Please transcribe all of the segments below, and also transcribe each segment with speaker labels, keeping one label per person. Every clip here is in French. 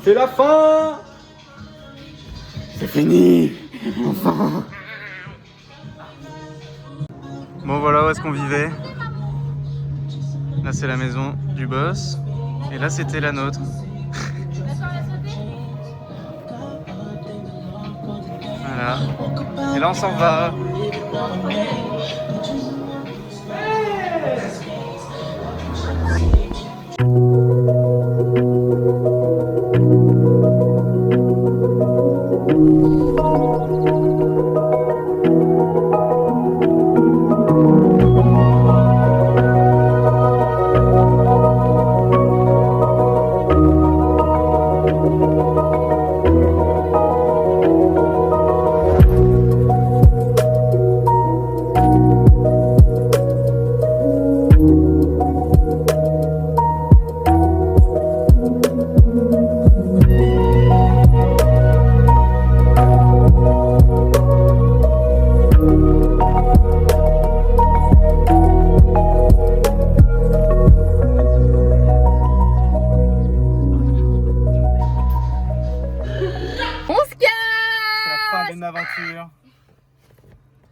Speaker 1: C'est la fin. C'est fini. Enfin. Bon voilà où est-ce qu'on vivait. Là c'est la maison du boss. Et là c'était la nôtre. Voilà. Et là on s'en va. Aventure.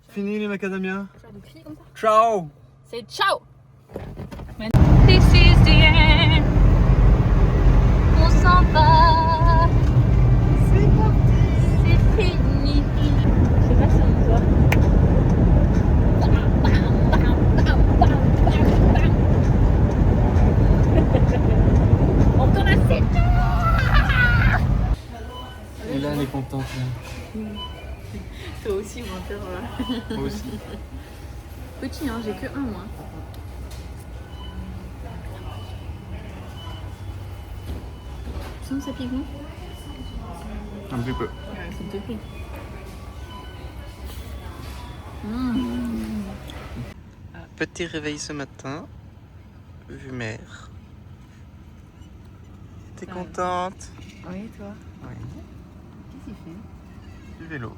Speaker 1: Fini les macadamias. Ciao.
Speaker 2: C'est ciao. This is the end. On s'en va. C'est parti. C'est fini. Je sais pas si on voit. On tourne à 7 heures.
Speaker 1: Et là elle est contente là.
Speaker 2: Toi aussi, menteur.
Speaker 1: Moi aussi.
Speaker 2: Petit, hein, j'ai que un moi. Tu sens que ça pique, non?
Speaker 1: Un petit peu.
Speaker 2: Ouais, ça te plaît.
Speaker 1: Petit réveil ce matin. Vue mer. T'es contente?
Speaker 2: Oui, toi.
Speaker 1: Oui.
Speaker 2: Qu'est-ce qu'il fait?
Speaker 1: Du vélo.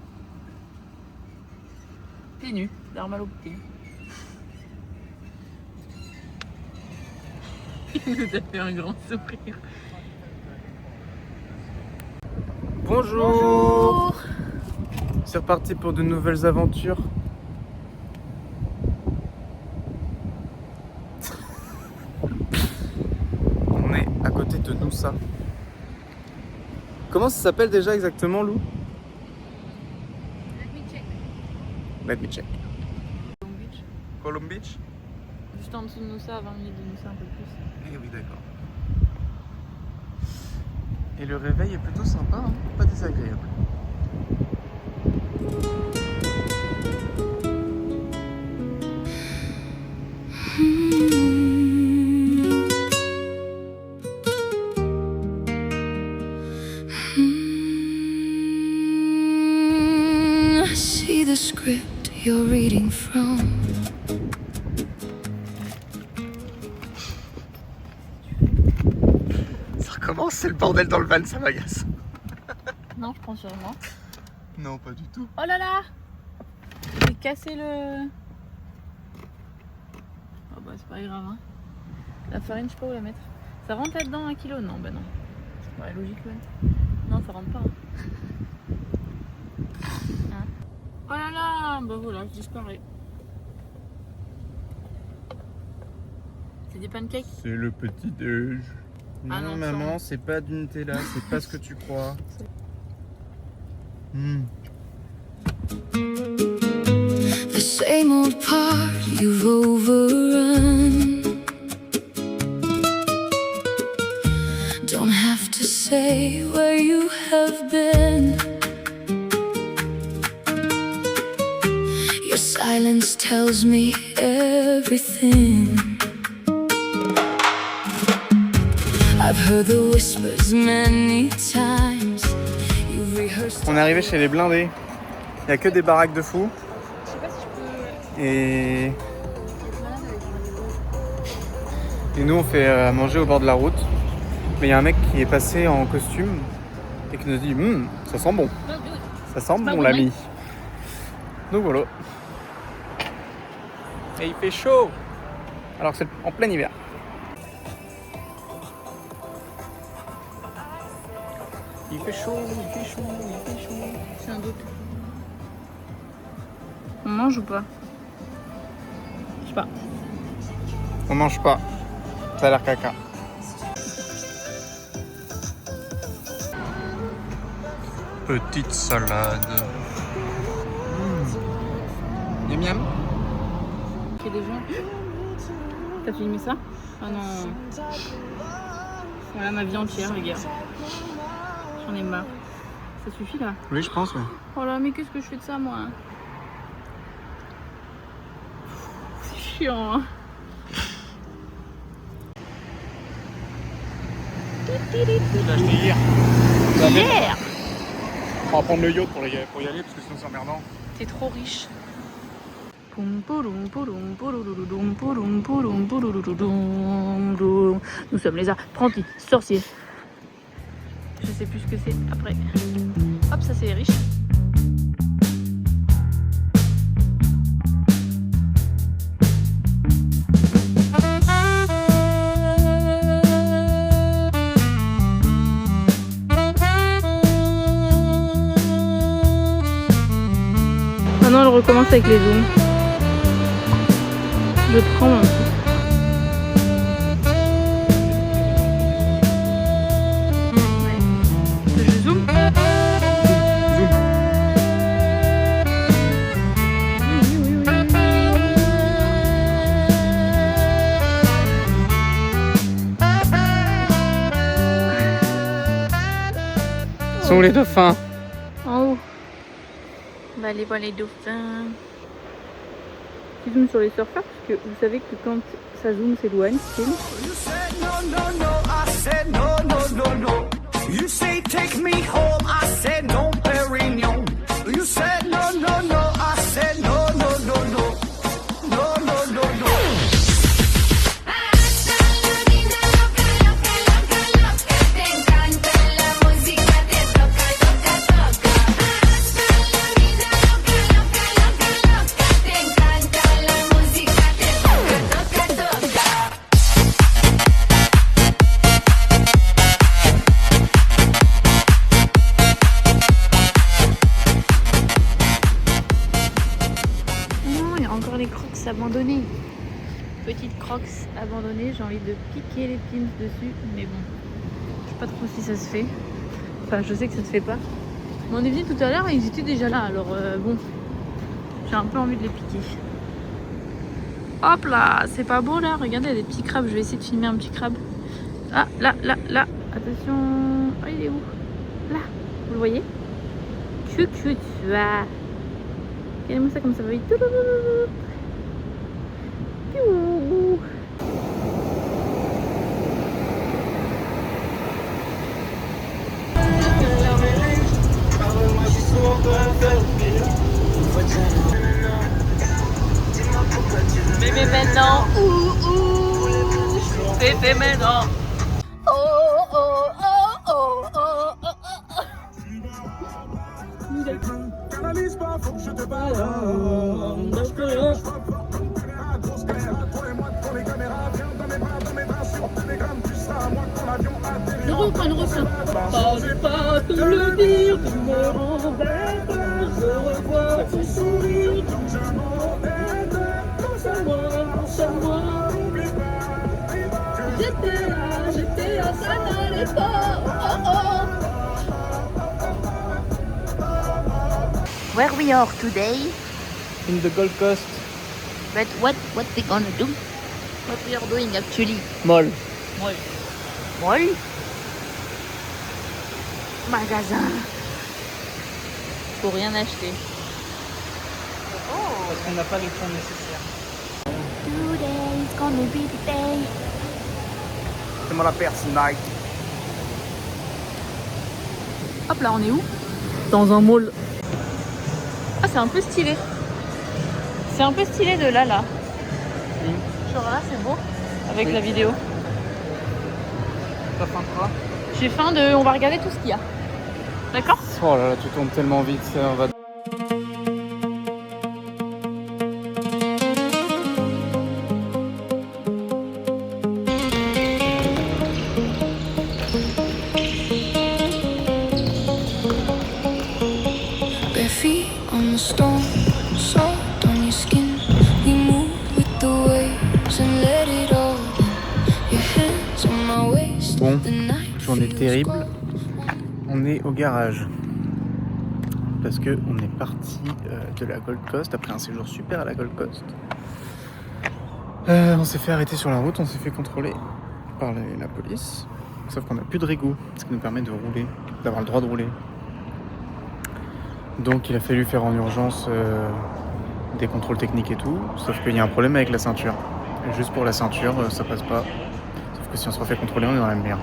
Speaker 2: Pieds nus, d'avoir mal aux pieds. Il nous a fait un grand sourire.
Speaker 1: Bonjour. C'est reparti pour de nouvelles aventures. On est à côté de Noosa. Comment ça s'appelle déjà exactement, Lou? Let me check. Colomb Beach.
Speaker 2: Juste en dessous de Noosa, à 20 minutes de Noosa, un peu plus.
Speaker 1: Eh oui, d'accord. Et le réveil est plutôt sympa, hein, pas désagréable.
Speaker 3: I see the script you're reading from.
Speaker 1: Ça recommence, c'est le bordel dans le van, ça m'agace.
Speaker 2: Non, je prends sur moi.
Speaker 1: Non, pas du tout.
Speaker 2: Oh là là! J'ai cassé le... Oh bah c'est pas grave, hein. La farine, je sais pas où la mettre. Ça rentre là-dedans 1 kilo? Non, bah non. Ouais, logique, ouais. Non, ça rentre pas. Hein. Hein? Oh là là! Bah voilà, je disparais. C'est des pancakes?
Speaker 1: C'est le petit déj.
Speaker 2: Ah
Speaker 1: Non,
Speaker 2: non,
Speaker 1: maman, c'est pas du Nutella, c'est pas ce que tu crois.
Speaker 3: The same old part you've overrun. Don't have to say where you have been. Your silence tells me everything. I've heard the whispers many times. You've rehearsed.
Speaker 1: On est arrivé chez les blindés. Il n'y a que des baraques de fous.
Speaker 2: Je sais pas si je peux...
Speaker 1: Et nous on fait à manger au bord de la route. Mais il y a un mec qui est passé en costume et qui nous dit ça sent bon. Ça sent bon l'ami. Donc voilà. Et il fait chaud. Alors que c'est en plein hiver. Il fait chaud, il fait chaud, il fait chaud.
Speaker 2: C'est un doute. On mange ou pas? Je sais pas.
Speaker 1: On mange pas. Ça a l'air caca. Petite salade. Miam miam.
Speaker 2: Il y a des gens. T'as filmé ça? Ah non. Voilà ma vie entière, les gars. J'en ai marre. Ça suffit là?
Speaker 1: Oui, je pense, oui.
Speaker 2: Oh là, mais qu'est-ce que je fais de ça, moi? C'est chiant, hein?
Speaker 1: Je l'ai acheté hier.
Speaker 2: Hier!
Speaker 1: On va prendre le yacht pour y aller parce que sinon c'est emmerdant.
Speaker 2: T'es trop riche. Nous sommes les apprentis sorciers. Je sais plus ce que c'est après. Hop, ça c'est les riches. Maintenant on recommence avec les zooms. Je prends un peu. Ouais. Je zoome.
Speaker 1: Zoom. Sont les dauphins.
Speaker 2: En haut. On va aller voir les dauphins. Tu zoomes sur les surfeurs parce que vous savez que quand ça zoome, c'est loin.
Speaker 4: You said no, no, no. I said no, no, no, no. You say take me home. I said no, Perignon. You said no, no, no. I said no, no, no, no. No, no, no, no.
Speaker 2: Abandonnée. Petite crocs abandonnée, j'ai envie de piquer les pins dessus, mais bon, je sais pas trop si ça se fait. Enfin, je sais que ça se fait pas. Mais on est venu tout à l'heure et ils étaient déjà là, alors bon, j'ai un peu envie de les piquer. Hop là, c'est pas beau là, regardez, il y a des petits crabes, je vais essayer de filmer un petit crabe. Ah, là, attention. Oh, il est où? Là, vous le voyez? Chut, ah. Regardez-moi ça comme ça va vite. Bébé maintenant, bébé maintenant. Oh oh oh oh oh oh oh.
Speaker 4: Canalise pas, faut que je te parle.
Speaker 2: Je reprends le refrain. Pas te le dire, tu me embêtes. Je revois ton sourire, donc je m'embête. Pense à moi. J'étais là, ça n'allait pas. Oh oh.
Speaker 5: Where we are today,
Speaker 1: In the Gold Coast.
Speaker 5: but what we gonna do? What we are doing actually?
Speaker 1: Molle.
Speaker 5: Mall? Magasin.
Speaker 2: Faut rien acheter.
Speaker 1: Parce qu'on n'a pas les fonds nécessaires.
Speaker 5: Today is gonna be the day.
Speaker 1: C'est moi la personne Nike.
Speaker 2: Hop là, on est où? Dans un mall. Ah, c'est un peu stylé. C'est un peu stylé de là. Genre là, c'est beau. Avec la vidéo.
Speaker 1: T'as faim de quoi?
Speaker 2: J'ai faim de... On va regarder tout ce qu'il y a. D'accord?
Speaker 1: Oh là là, tu tournes tellement vite, ça, on va... Bon, journée terrible. On est au garage. Parce que on est parti de la Gold Coast après un séjour super à la Gold Coast. On s'est fait arrêter sur la route, on s'est fait contrôler par la police. Sauf qu'on n'a plus de régo, ce qui nous permet de rouler, d'avoir le droit de rouler. Donc il a fallu faire en urgence des contrôles techniques et tout. Sauf qu'il y a un problème avec la ceinture. Et juste pour la ceinture, ça passe pas. Sauf que si on se refait contrôler, on est dans la merde.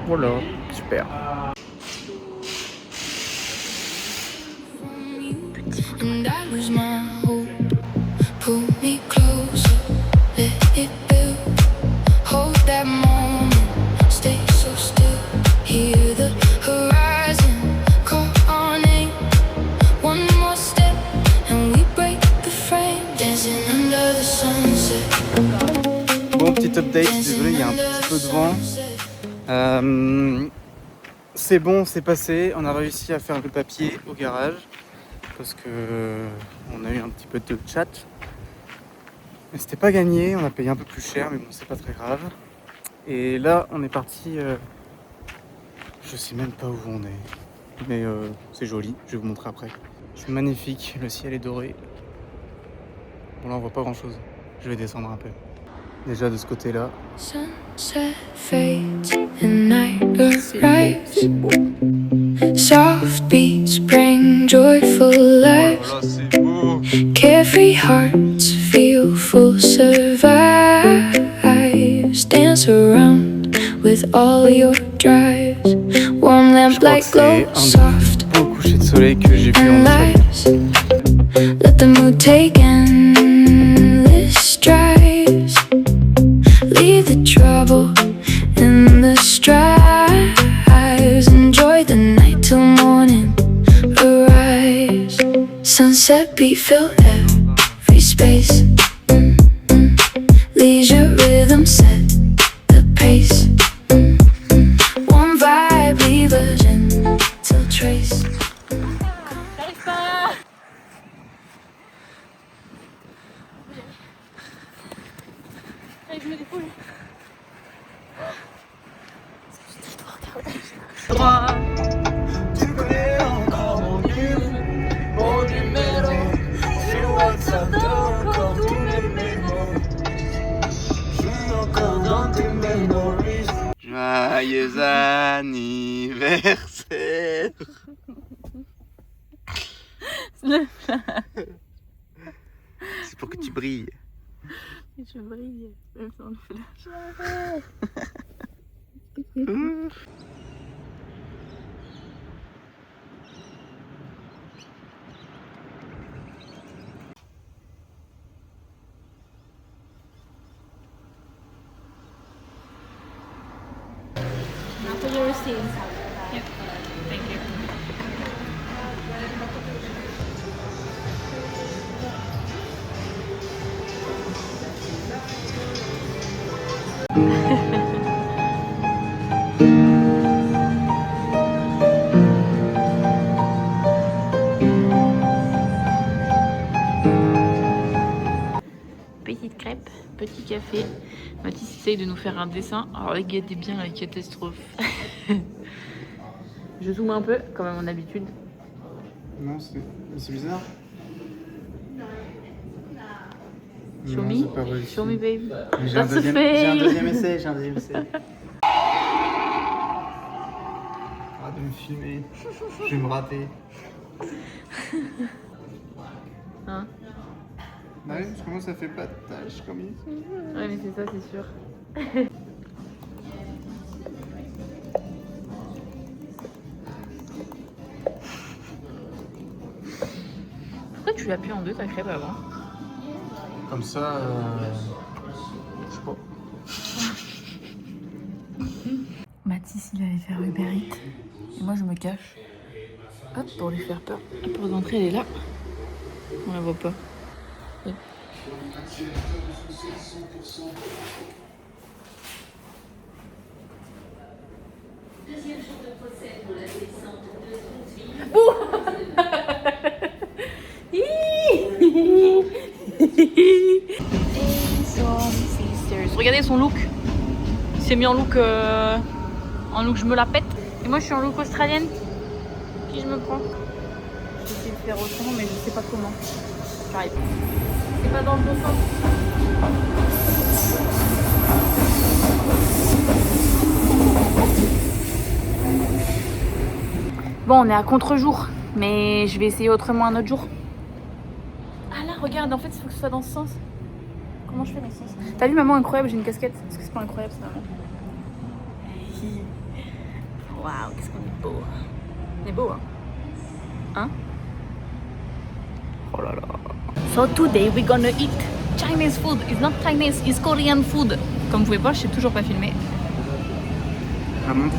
Speaker 1: Voilà, super.
Speaker 3: And I lose my hope. Pull me closer, let it build. Hold that moment, stay so still. Hear the horizon call our name. One more step and we break the frame. Dancing under the sunset.
Speaker 1: Bon, petit update, désolé, il y a un petit peu de vent. C'est bon, c'est passé, on a réussi à faire le papier au garage. Parce que on a eu un petit peu de chat. Mais c'était pas gagné, on a payé un peu plus cher, mais bon, c'est pas très grave. Et là, on est parti. Je sais même pas où on est. Mais c'est joli, je vais vous montrer après. C'est magnifique, le ciel est doré. Bon, là, on voit pas grand chose. Je vais descendre un peu. Déjà de ce côté-là.
Speaker 3: Sunset fades and night arrives. Soft beats bring joyful lives. Carefree hearts feel full survives. Dance around with all your drives. Warm lamp light glow soft
Speaker 1: beau coucher de soleil que j'ai vu en Australie.
Speaker 3: Let the mood take endless strides. Leave the trouble in the strides. Enjoy the night till morning arise. Sunset beat fill every space. Leisure rhythm set the pace. One vibe leave a gentle trace.
Speaker 2: J'arrive pas. Allez, je me défoule.
Speaker 4: Tu connais encore mon numéro. Sur WhatsApp, t'as encore tous mes mémos. Je suis encore dans tes memories.
Speaker 1: Joyeux anniversaire. C'est pour que tu brilles.
Speaker 2: Je brille, même sans le flash. Now for your receipt. Yep. Thank you. Petite crêpe, petit café. Mathis essaye de nous faire un dessin. Alors regardez bien la catastrophe. Je zoome un peu, comme à mon habitude.
Speaker 1: Non, c'est bizarre.
Speaker 2: Show
Speaker 1: Non,
Speaker 2: me,
Speaker 1: c'est pas réussi.
Speaker 2: show me baby.
Speaker 1: J'ai un
Speaker 2: That's a
Speaker 1: deuxième essai, j'ai un deuxième essai. Arrête de me filmer, je vais me rater.
Speaker 2: Hein?
Speaker 1: Bah oui, parce que moi ça fait pas de tâches comme ici.
Speaker 2: Ouais, mais c'est ça, c'est sûr. Pourquoi tu l'as plié en deux ta crêpe avant?
Speaker 1: Comme ça, je sais pas.
Speaker 2: Mathis, il allait faire Uber Eats. Et moi, je me cache. Hop, pour lui faire peur. La porte d'entrée, elle est là. On la voit pas. Ouais. Regardez son look. s'est mis en look je me la pète. Et moi je suis en look australienne. Qui je me prends? Je vais essayer de faire autrement mais je sais pas comment. J'arrive. C'est pas dans le bon sens. Bon, on est à contre-jour, mais je vais essayer autrement un autre jour. Ah là, regarde, en fait, il faut que ce soit dans ce sens. Comment je fais dans ce sens? T'as vu, maman, incroyable, j'ai une casquette. Est-ce que c'est pas incroyable, ça, maman? Waouh, qu'est-ce qu'on est beau. On est beau, hein? Hein? Oh là là. So today we're gonna eat Chinese food. It's not Chinese, it's Korean food. Comme vous pouvez voir, je sais toujours pas filmer.
Speaker 1: Ah bon?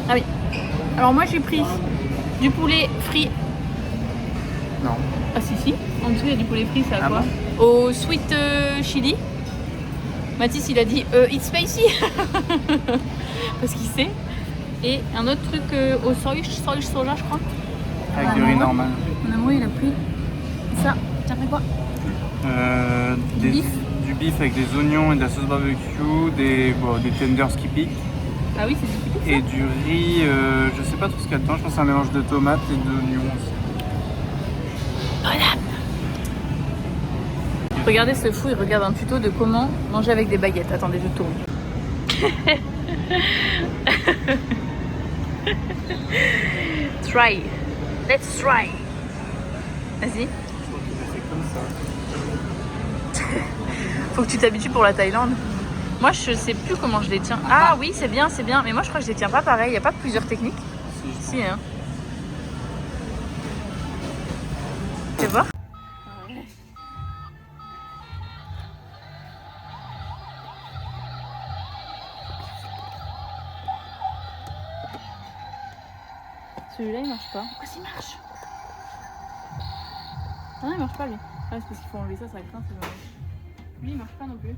Speaker 2: Ah oui. Alors moi j'ai pris du poulet frit.
Speaker 1: Non.
Speaker 2: Ah si. En dessous il y a du poulet frit, c'est à
Speaker 1: Ah
Speaker 2: quoi? Au sweet chili. Mathis il a dit it's spicy. Parce qu'il sait. Et un autre truc au soja je crois.
Speaker 1: Avec du riz normal.
Speaker 2: Mon amour il a pris ça. T'as pris quoi?
Speaker 1: Du bif avec des oignons et de la sauce barbecue, des tenders qui piquent.
Speaker 2: Ah oui c'est du piquant.
Speaker 1: Et du riz, je sais pas trop ce qu'il y a dedans, je pense que c'est un mélange de tomates et d'oignons aussi.
Speaker 2: Voilà. Regardez ce fou, il regarde un tuto de comment manger avec des baguettes. Attendez, je tourne. Try. Let's try. Vas-y. Faut que tu t'habitues pour la Thaïlande. Moi, je sais plus comment je les tiens. Ah oui, c'est bien. Mais moi, je crois que je les tiens pas pareil. Il n'y a pas plusieurs techniques. Si, hein. Tu veux voir? Celui-là, il marche pas. Pourquoi s'il marche? Ah non, il marche pas, lui. Ah, c'est parce qu'il faut enlever ça craint, c'est dommage. Lui, il marche pas non plus.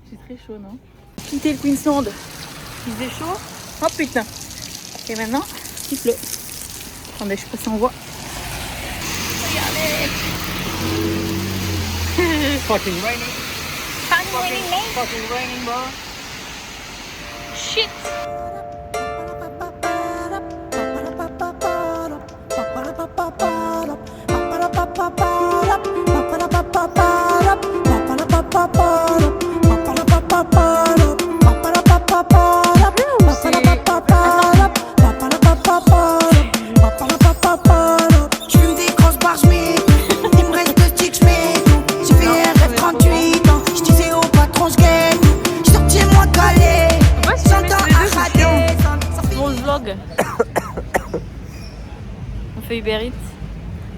Speaker 2: C'est très chaud, non? Quitter le Queensland. Il faisait chaud. Oh putain. Et maintenant, il pleut. Attendez, je sais pas si on voit. Regardez.
Speaker 1: Fucking raining.
Speaker 2: Fucking raining, bro. Shit. On fait Uber Eats,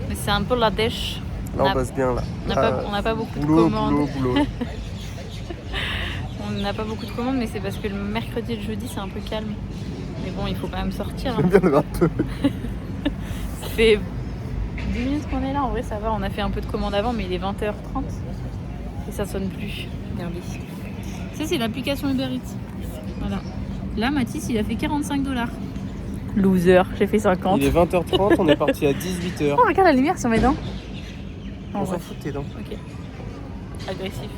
Speaker 2: mais c'est un peu la dèche.
Speaker 6: Là on bosse bien là.
Speaker 2: On n'a pas beaucoup de
Speaker 6: boulot,
Speaker 2: commandes.
Speaker 6: Boulot.
Speaker 2: On n'a pas beaucoup de commandes, mais c'est parce que le mercredi et le jeudi c'est un peu calme. Mais bon, il faut quand même sortir.
Speaker 6: J'aime bien le un peu.
Speaker 2: Ça fait 10 minutes qu'on est là, en vrai ça va. On a fait un peu de commandes avant, mais il est 20h30 et ça sonne plus. Regardez. Ça c'est l'application Uber Eats. Voilà. Là, Mathis il a fait 45 $. Loser, j'ai fait 50.
Speaker 6: Il est 20h30, on est parti à 18h.
Speaker 2: Oh, regarde la lumière sur mes dents.
Speaker 6: On s'en fout de tes dents.
Speaker 2: Ok. Agressif.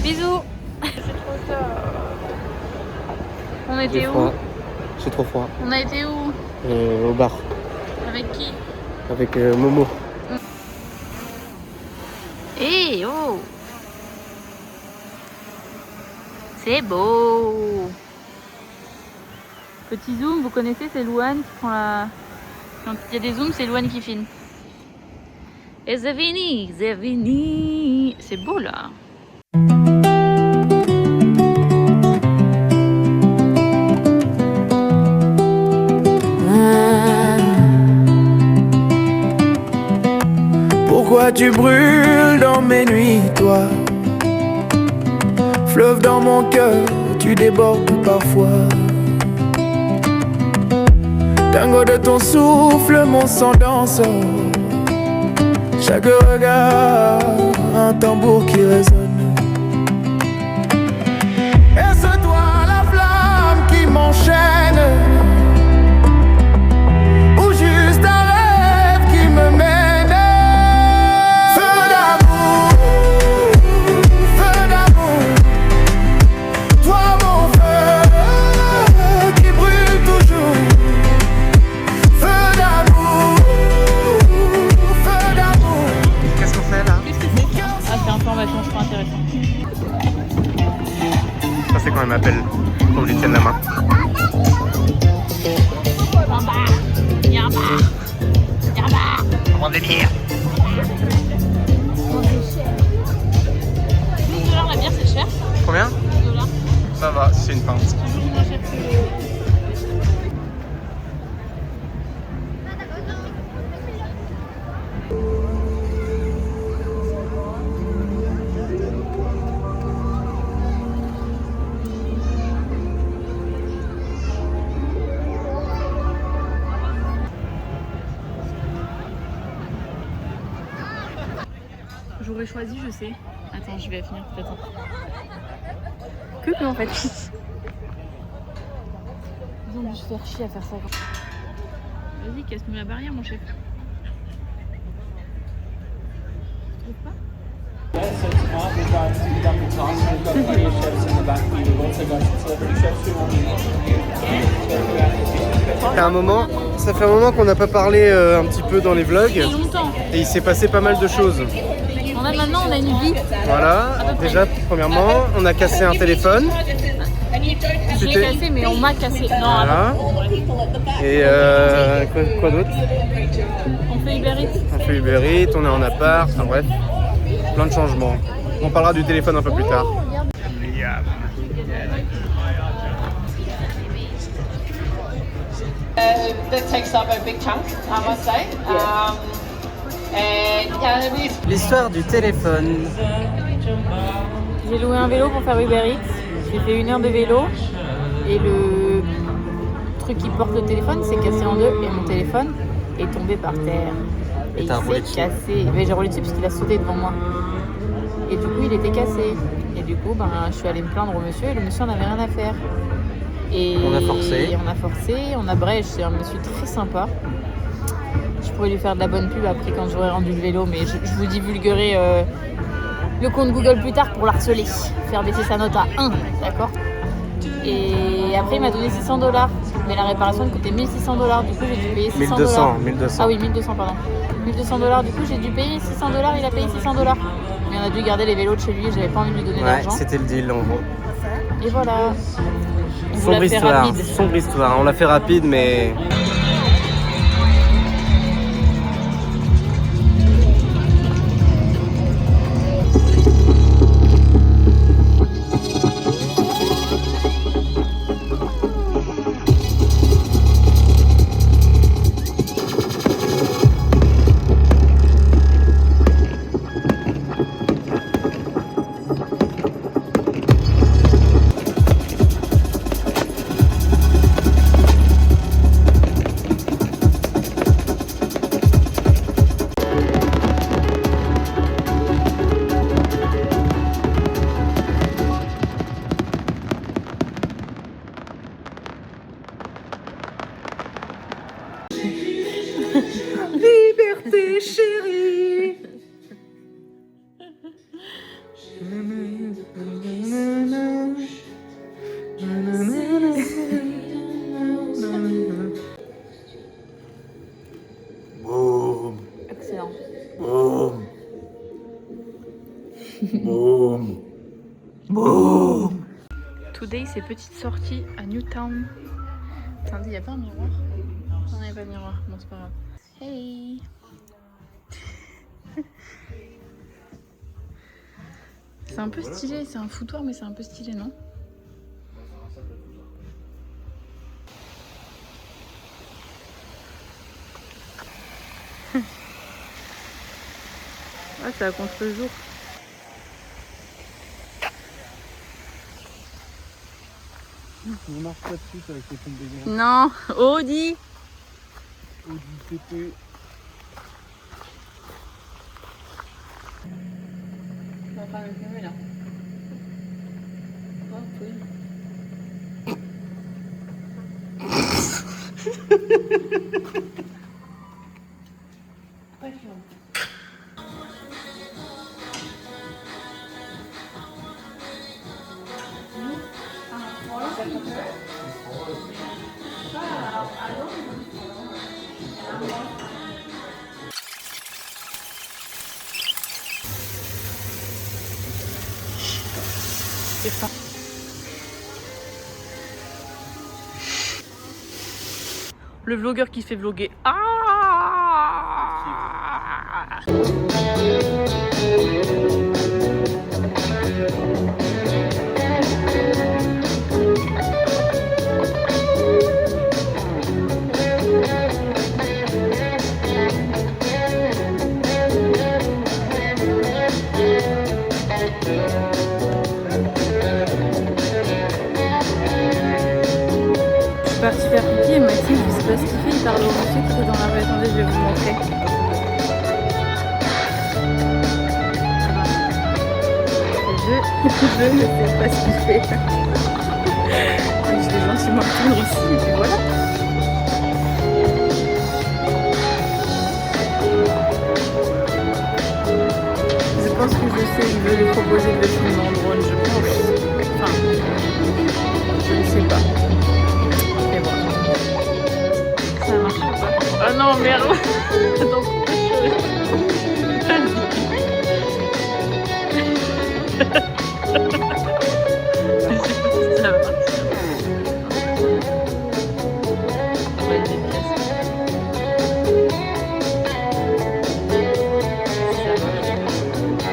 Speaker 2: Bisous. C'est trop tard. On était où?
Speaker 6: J'ai trop froid.
Speaker 2: On a été où?
Speaker 6: Au bar.
Speaker 2: Avec qui?
Speaker 6: Avec Momo.
Speaker 2: Eh oh! C'est beau! Petit zoom, vous connaissez, c'est Louane qui prend la... Quand il y a des zooms, c'est Louane qui filme. Et c'est fini! C'est beau là!
Speaker 7: Pourquoi tu brûles dans mes nuits, toi? Fleuve dans mon cœur, tu débordes parfois. Tango de ton souffle, mon sang danse. Chaque regard, un tambour qui résonne. Est-ce toi la flamme qui m'enchaîne, ou juste un rêve qui me mène? Feu d'amour, toi mon feu qui brûle toujours. Feu d'amour,
Speaker 6: Qu'est-ce qu'on fait là?
Speaker 2: Qu'est-ce que c'est ça? Ah, c'est information, je trouve intéressant.
Speaker 6: Ça c'est quand elle m'appelle pour que je lui tienne la main.
Speaker 2: Il y a un bar.
Speaker 6: On prend des bières.
Speaker 2: 12 $ la bière, c'est cher.
Speaker 6: Combien?
Speaker 2: 12 $.
Speaker 6: Ça va, c'est une pinte.
Speaker 2: C'est toujours moins cher que... J'aurais choisi, je sais. Attends, je vais finir peut-être. Que en fait. Ils ont dû se faire chier à faire ça. Vas-y, casse-nous la barrière, mon chef. Tu trouves pas?
Speaker 6: Ça fait un moment qu'on n'a pas parlé un petit peu dans les vlogs.
Speaker 2: Il y a longtemps.
Speaker 6: Et il s'est passé pas mal de choses.
Speaker 2: Maintenant, on a une vie.
Speaker 6: Voilà, déjà, premièrement, on a cassé un téléphone.
Speaker 2: Je l'ai cassé, mais on m'a cassé. Non,
Speaker 6: Voilà. Et quoi d'autre?
Speaker 2: on fait Uber Eats.
Speaker 6: On fait Uber Eats, on est en appart, enfin bref, plein de changements. On parlera du téléphone un peu plus tard.
Speaker 8: That takes up a big chunk, I must say. And yeah,
Speaker 6: L'histoire du téléphone.
Speaker 2: J'ai loué un vélo pour faire Uber Eats. J'ai fait 1 heure de vélo. Et le truc qui porte le téléphone s'est cassé en deux. Et mon téléphone est tombé par terre. Et il s'est cassé. Mais j'ai roulé dessus parce qu'il a sauté devant moi. Et du coup, il était cassé. Et du coup, je suis allée me plaindre au monsieur. Et le monsieur n'en avait rien à faire. Et
Speaker 6: On a forcé.
Speaker 2: On a brèche. C'est un monsieur très sympa. Je pourrais lui faire de la bonne pub après quand j'aurai rendu le vélo. Mais je vous divulguerai le compte Google plus tard pour l'harceler. Faire baisser sa note à 1. D'accord? Et après, il m'a donné 600 $. Mais la réparation coûtait 1600 $. Du coup, j'ai dû payer 600 $.
Speaker 6: 1200.
Speaker 2: Ah oui, 1200, pardon. 1200 $. Du coup, j'ai dû payer 600 $. Il a payé 600 $. Mais on a dû garder les vélos de chez lui. J'avais pas envie de lui donner d'argent.
Speaker 6: C'était le deal en gros.
Speaker 2: Et voilà. On vous l'a fait rapide.
Speaker 6: Sombre histoire. On l'a fait rapide, mais.
Speaker 7: Liberté chérie. Boum.
Speaker 2: Excellent.
Speaker 7: Boum. Boum. Boum.
Speaker 2: Today, c'est petite sortie à Newtown. Attendez, il y a pas un miroir? Non, il n'y a pas de miroir. Bon, c'est pas grave. Hey! C'est un peu stylé, c'est un foutoir, mais c'est un peu stylé, non? Ah, c'est à contre-jour.
Speaker 1: On marche pas dessus avec les pompes de grain.
Speaker 2: Non! Audi!
Speaker 1: Audi TT.
Speaker 2: train de filmer là. Oh, oui. Le vlogueur qui se fait vloguer. Ah! Je suis partie faire pipi et Mathilde, je sais pas ce qu'il fait, il parle au monsieur qui était dans la rue. Attendez, je vais vous montrer. Je ne sais pas ce qu'il fait. Je vais gentiment retourner ici et puis voilà. Je pense que je sais, il veut lui proposer de le filmer en drone, je pense. Enfin, je ne sais pas. Mais bon. Ça marche pas. Ah non, merde. Attends,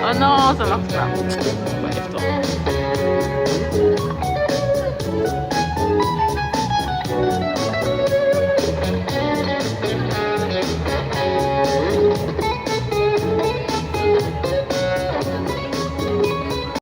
Speaker 2: oh non, ça marche pas.